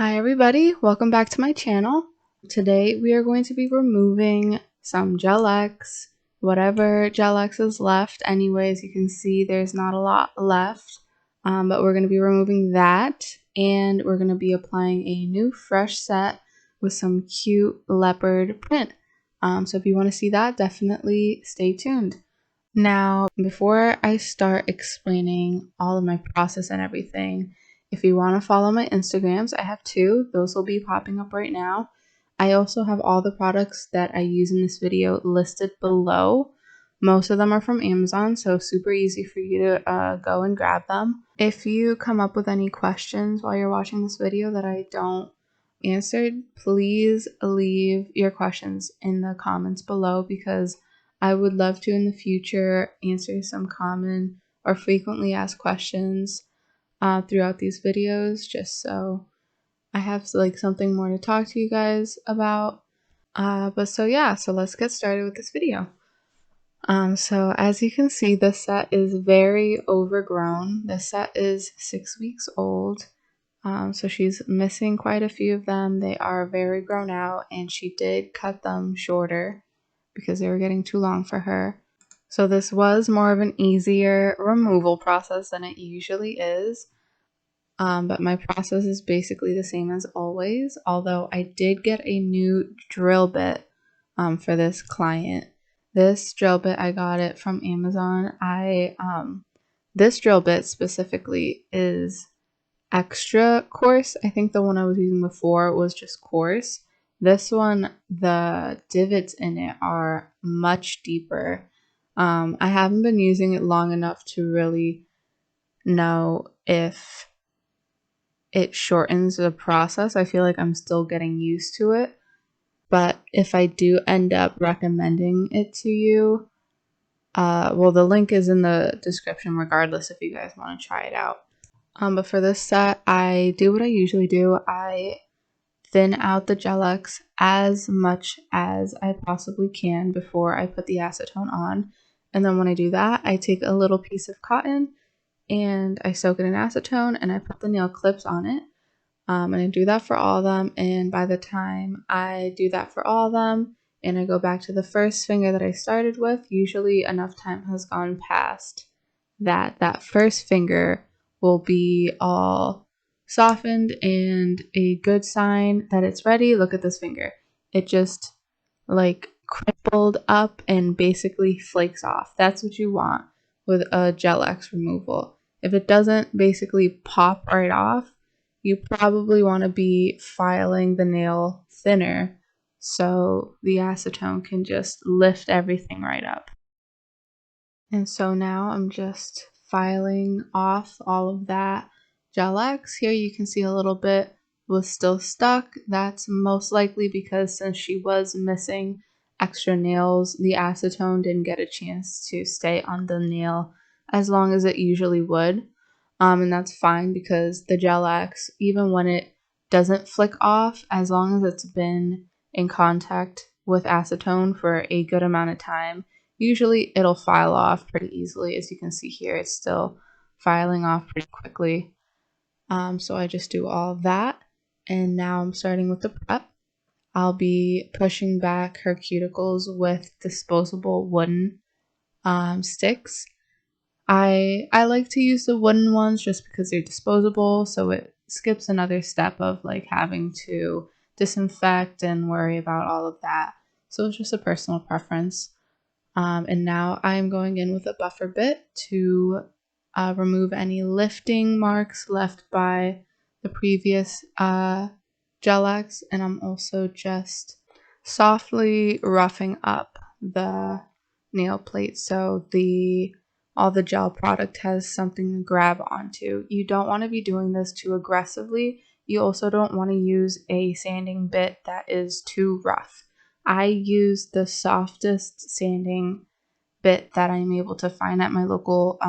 Hi everybody, welcome back to my channel. Today we are going to be removing some Gel-X, whatever Gel-X is left. Anyways, you can see there's not a lot left, but we're going to be removing that, and we're going to be applying a new fresh set with some cute leopard print. So if you want to see that, definitely stay tuned. Now, before I start explaining all of my process and everything, if you want to follow my Instagrams, I have two. Those will be popping up right now. I also have all the products that I use in this video listed below. Most of them are from Amazon, so super easy for you to go and grab them. If you come up with any questions while you're watching this video that I don't answer, please leave your questions in the comments below, because I would love to in the future answer some common or frequently asked questions throughout these videos, just so I have like something more to talk to you guys about. So let's get started with this video. So as you can see, this set is very overgrown. This set is 6 weeks old. So she's missing quite a few of them. They are very grown out, and she did cut them shorter because they were getting too long for her. So this was more of an easier removal process than it usually is. But my process is basically the same as always, although I did get a new drill bit for this client. This drill bit, I got it from Amazon. This drill bit specifically is extra coarse. I think the one I was using before was just coarse. This one, the divots in it are much deeper. I haven't been using it long enough to really know if it shortens the process. I feel like I'm still getting used to it. But if I do end up recommending it to you, well, the link is in the description regardless if you guys want to try it out. But for this set, I do what I usually do. I thin out the Gel-X as much as I possibly can before I put the acetone on. And then when I do that, I take a little piece of cotton and I soak it in acetone and I put the nail clips on it. And I do that for all of them. And by the time I do that for all of them and I go back to the first finger that I started with, usually enough time has gone past that first finger will be all softened, and a good sign that it's ready. Look at this finger. It just like crumpled up and basically flakes off. That's what you want with a Gel-X removal. If it doesn't basically pop right off, you probably want to be filing the nail thinner so the acetone can just lift everything right up. And so now I'm just filing off all of that Gel-X. Here you can see a little bit was still stuck. That's most likely because since she was missing extra nails, the acetone didn't get a chance to stay on the nail as long as it usually would. And that's fine because the Gel-X, even when it doesn't flick off, as long as it's been in contact with acetone for a good amount of time, usually it'll file off pretty easily. As you can see here, it's still filing off pretty quickly. So I just do all of that, and now I'm starting with the prep. I'll be pushing back her cuticles with disposable wooden sticks. I like to use the wooden ones just because they're disposable, so it skips another step of like having to disinfect and worry about all of that. So it's just a personal preference. And now I'm going in with a buffer bit to remove any lifting marks left by the previous Gel-X, and I'm also just softly roughing up the nail plate so all the gel product has something to grab onto. You don't want to be doing this too aggressively. You also don't want to use a sanding bit that is too rough. I use the softest sanding bit that I'm able to find at my local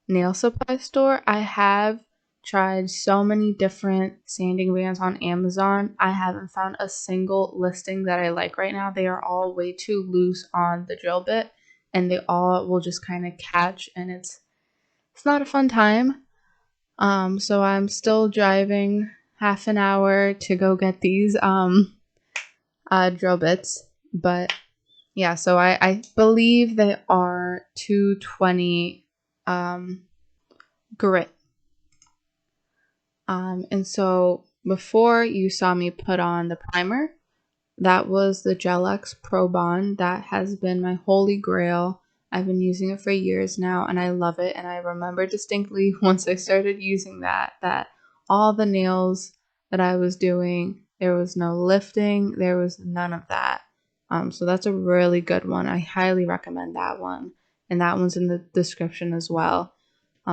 nail supply store. I have tried so many different sanding bands on Amazon. I haven't found a single listing that I like right now. They are all way too loose on the drill bit, and they all will just kind of catch, and it's not a fun time. So I'm still driving half an hour to go get these drill bits, but yeah, so I believe they are 220 grit. And so before you saw me put on the primer, that was the Gel-X Pro Bond. That has been my holy grail. I've been using it for years now and I love it. And I remember distinctly once I started using that all the nails that I was doing, there was no lifting, there was none of that. So that's a really good one. I highly recommend that one. And that one's in the description as well.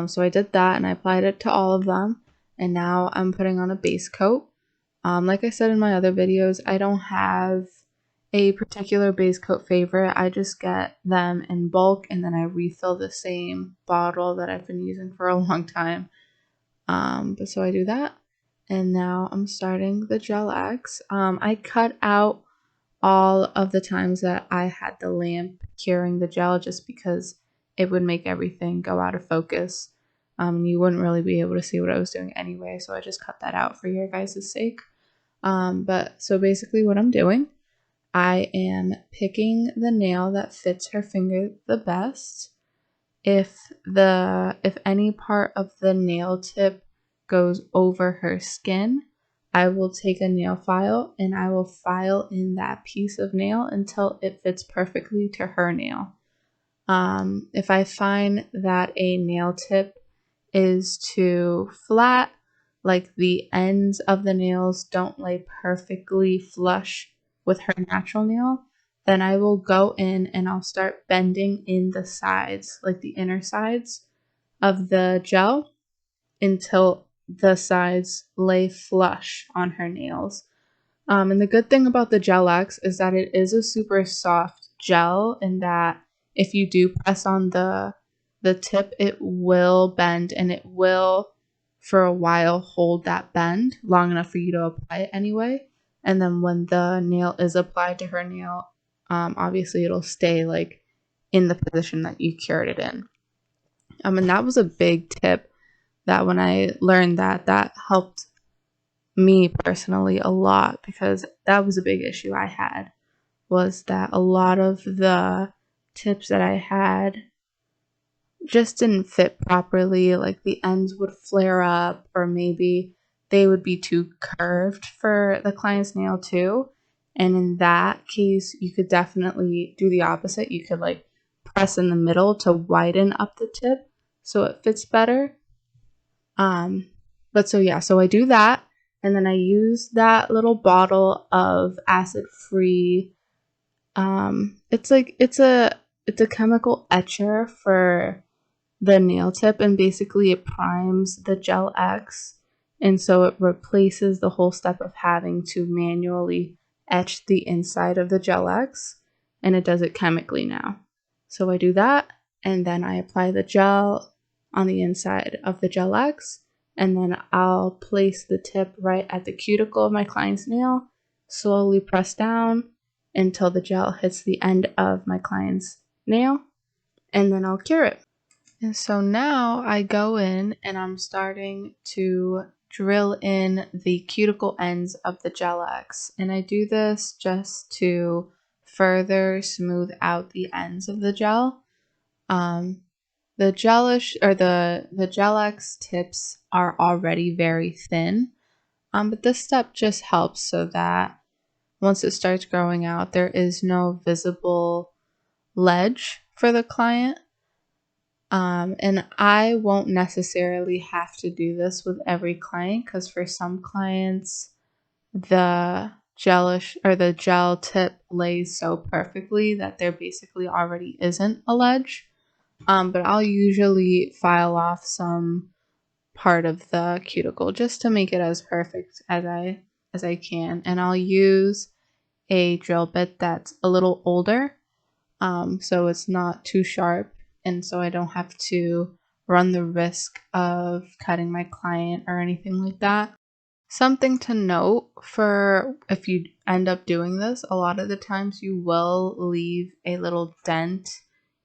So I did that and I applied it to all of them. And now I'm putting on a base coat. Like I said in my other videos, I don't have a particular base coat favorite. I just get them in bulk and then I refill the same bottle that I've been using for a long time. But so I do that. And now I'm starting the Gel-X. I cut out all of the times that I had the lamp curing the gel just because it would make everything go out of focus. You wouldn't really be able to see what I was doing anyway, so I just cut that out for your guys' sake. But so basically what I'm doing, I am picking the nail that fits her finger the best. If any part of the nail tip goes over her skin, I will take a nail file and I will file in that piece of nail until it fits perfectly to her nail. If I find that a nail tip is too flat, like the ends of the nails don't lay perfectly flush with her natural nail, then I will go in and I'll start bending in the sides, like the inner sides of the gel, until the sides lay flush on her nails. And the good thing about the Gel-X is that it is a super soft gel, and that if you do press on the tip, it will bend and it will for a while hold that bend long enough for you to apply it anyway. And then when the nail is applied to her nail, obviously it'll stay like in the position that you cured it in. And that was a big tip that when I learned that helped me personally a lot, because that was a big issue I had, was that a lot of the tips that I had just didn't fit properly. Like the ends would flare up, or maybe they would be too curved for the client's nail too. And in that case, you could definitely do the opposite. You could like press in the middle to widen up the tip so it fits better. But so yeah, so I do that, and then I use that little bottle of acid-free. It's a chemical etcher for the nail tip, and basically it primes the Gel-X, and so it replaces the whole step of having to manually etch the inside of the Gel-X, and it does it chemically now. So I do that, and then I apply the gel on the inside of the Gel-X, and then I'll place the tip right at the cuticle of my client's nail, slowly press down until the gel hits the end of my client's nail, and then I'll cure it. And so now I go in and I'm starting to drill in the cuticle ends of the Gel-X. And I do this just to further smooth out the ends of the gel. The Gel-X tips are already very thin, but this step just helps so that once it starts growing out, there is no visible ledge for the client. And I won't necessarily have to do this with every client, because for some clients, the gel tip lays so perfectly that there basically already isn't a ledge. But I'll usually file off some part of the cuticle just to make it as perfect as I can. And I'll use a drill bit that's a little older, so it's not too sharp, and so I don't have to run the risk of cutting my client or anything like that. Something to note for if you end up doing this, a lot of the times you will leave a little dent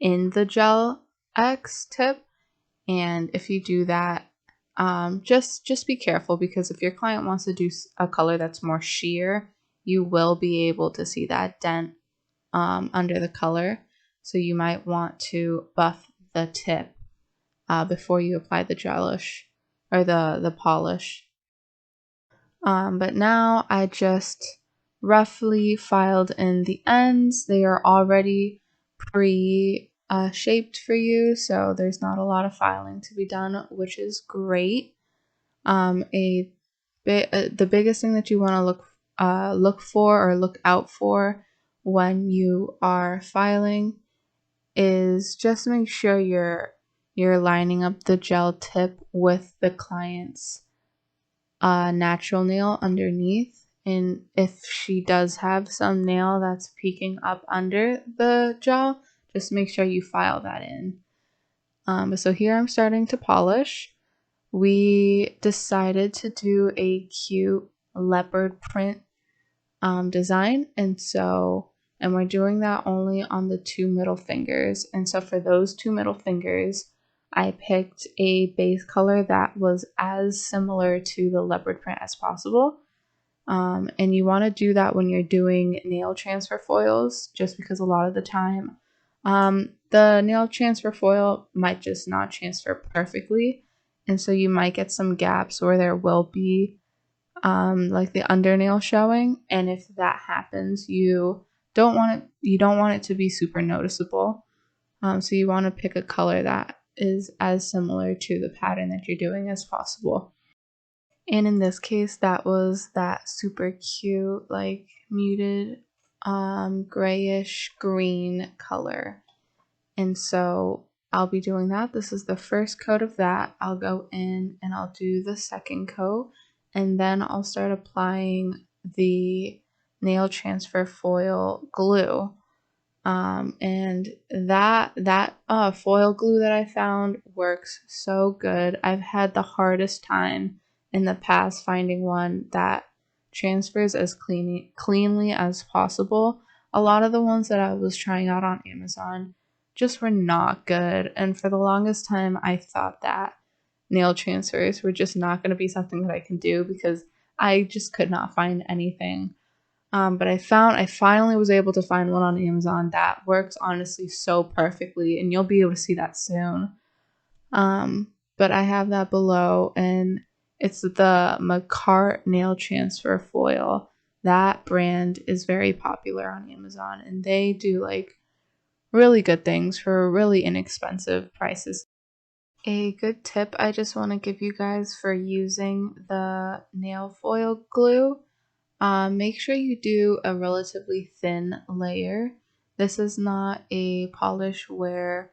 in the Gel-X tip, and if you do that, Just be careful, because if your client wants to do a color that's more sheer, you will be able to see that dent under the color. So you might want to buff the tip before you apply the gelish or the polish. But now I just roughly filed in the ends. They are already pre-shaped for you, so there's not a lot of filing to be done, which is great. The biggest thing that you want to look for or look out for when you are filing is just make sure you're lining up the gel tip with the client's natural nail underneath. And if she does have some nail that's peeking up under the gel, just make sure you file that in. So here I'm starting to polish. We decided to do a cute leopard print design, and we're doing that only on the 2 middle fingers. And so for those 2 middle fingers, I picked a base color that was as similar to the leopard print as possible. And you want to do that when you're doing nail transfer foils, just because a lot of the time the nail transfer foil might just not transfer perfectly, and so you might get some gaps where there will be like the undernail showing. And if that happens, you don't want it to be super noticeable. So you want to pick a color that is as similar to the pattern that you're doing as possible. And in this case, that was that super cute, like muted grayish green color. And so I'll be doing that. This is the first coat of that. I'll go in and I'll do the second coat, and then I'll start applying the nail transfer foil glue. And that foil glue that I found works so good. I've had the hardest time in the past finding one that transfers as cleanly as possible. A lot of the ones that I was trying out on Amazon just were not good, and for the longest time I thought that nail transfers were just not going to be something that I can do, because I just could not find anything. But I finally was able to find one on Amazon that works honestly so perfectly, and you'll be able to see that soon. But I have that below, and it's the Macart nail transfer foil. That brand is very popular on Amazon, and they do like really good things for really inexpensive prices. A good tip I just want to give you guys for using the nail foil glue: make sure you do a relatively thin layer. This is not a polish where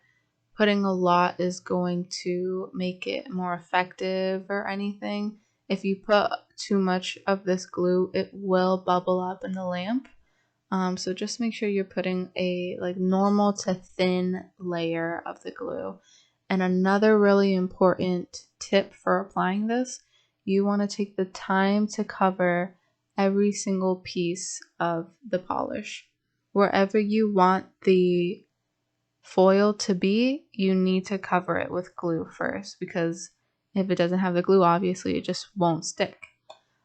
putting a lot is going to make it more effective or anything. If you put too much of this glue, it will bubble up in the lamp. So just make sure you're putting a like normal to thin layer of the glue. And another really important tip for applying this: you want to take the time to cover every single piece of the polish. Wherever you want the foil to be, you need to cover it with glue first, because if it doesn't have the glue, obviously it just won't stick.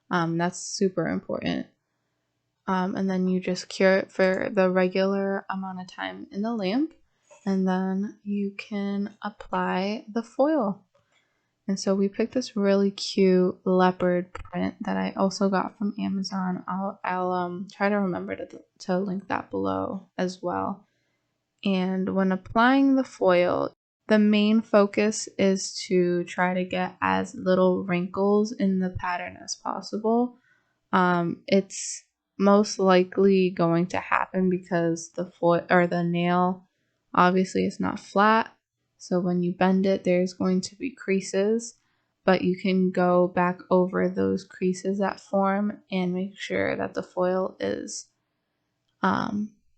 That's super important. And then you just cure it for the regular amount of time in the lamp, and then you can apply the foil. And so we picked this really cute leopard print that I also got from Amazon. I'll try to remember to link that below as well. And when applying the foil, the main focus is to try to get as little wrinkles in the pattern as possible. It's most likely going to happen because the foil or the nail obviously is not flat. So when you bend it, there's going to be creases, but you can go back over those creases that form and make sure that the foil is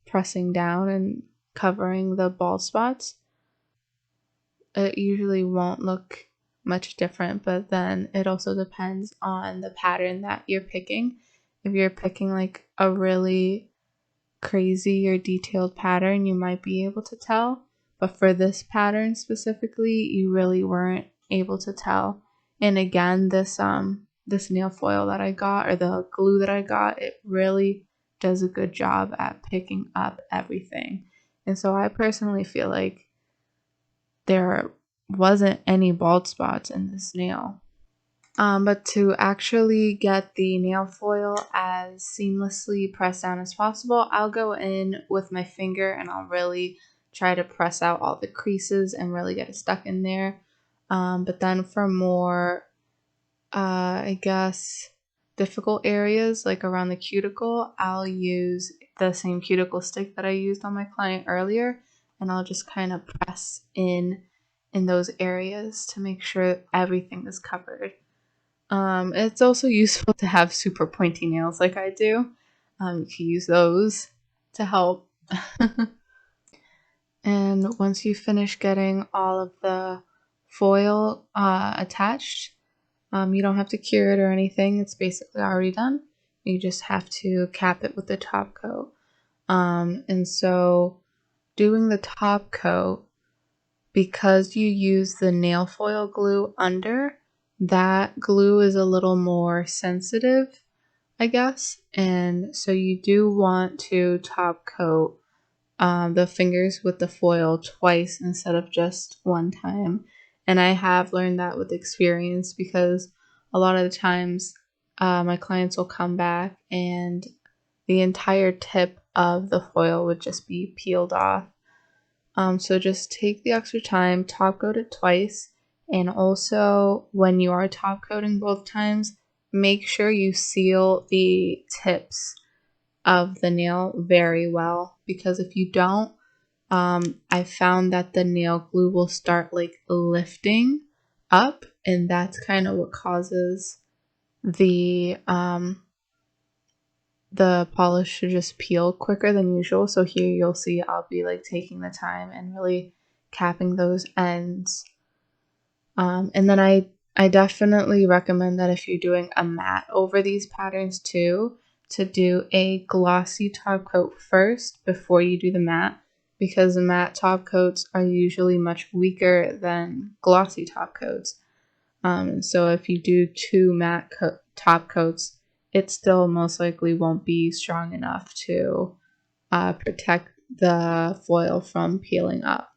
pressing down and covering the bald spots. It usually won't look much different, but then it also depends on the pattern that you're picking. If you're picking like a really crazy or detailed pattern, you might be able to tell, but for this pattern specifically, you really weren't able to tell. And again, this nail foil that I got, or the glue that I got, it really does a good job at picking up everything. And so I personally feel like there wasn't any bald spots in this nail. But to actually get the nail foil as seamlessly pressed down as possible, I'll go in with my finger and I'll really try to press out all the creases and really get it stuck in there. But then for more, I guess, difficult areas like around the cuticle, I'll use the same cuticle stick that I used on my client earlier, and I'll just kind of press in those areas to make sure everything is covered. It's also useful to have super pointy nails like I do. You can use those to help. And once you finish getting all of the foil attached, you don't have to cure it or anything. It's basically already done. You just have to cap it with the top coat. And so doing the top coat, because you use the nail foil glue under, that glue is a little more sensitive, I guess. And so you do want to top coat the fingers with the foil twice instead of just one time. And I have learned that with experience, because a lot of the times my clients will come back and the entire tip of the foil would just be peeled off. So just take the extra time, top coat it twice, and also when you are top coating both times, make sure you seal the tips of the nail very well, because if you don't, I found that the nail glue will start like lifting up, and that's kind of what causes the polish to just peel quicker than usual. So here you'll see I'll be like taking the time and really capping those ends. And then I definitely recommend that if you're doing a matte over these patterns too, to do a glossy top coat first before you do the matte, because the matte top coats are usually much weaker than glossy top coats. So if you do two matte top coats, it still most likely won't be strong enough to protect the foil from peeling up.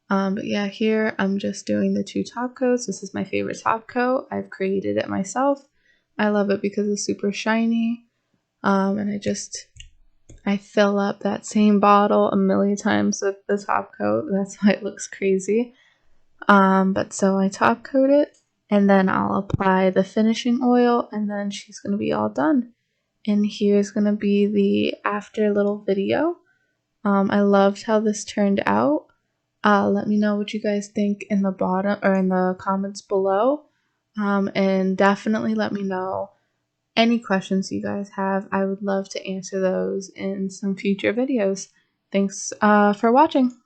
But yeah, here I'm just doing the two top coats. This is my favorite top coat. I've created it myself. I love it because it's super shiny. And I fill up that same bottle a million times with the top coat. That's why it looks crazy. But so I top coat it, and then I'll apply the finishing oil, and then she's going to be all done. And here's going to be the after little video. I loved how this turned out. Let me know what you guys think in the bottom or in the comments below. And definitely let me know any questions you guys have. I would love to answer those in some future videos. Thanks for watching.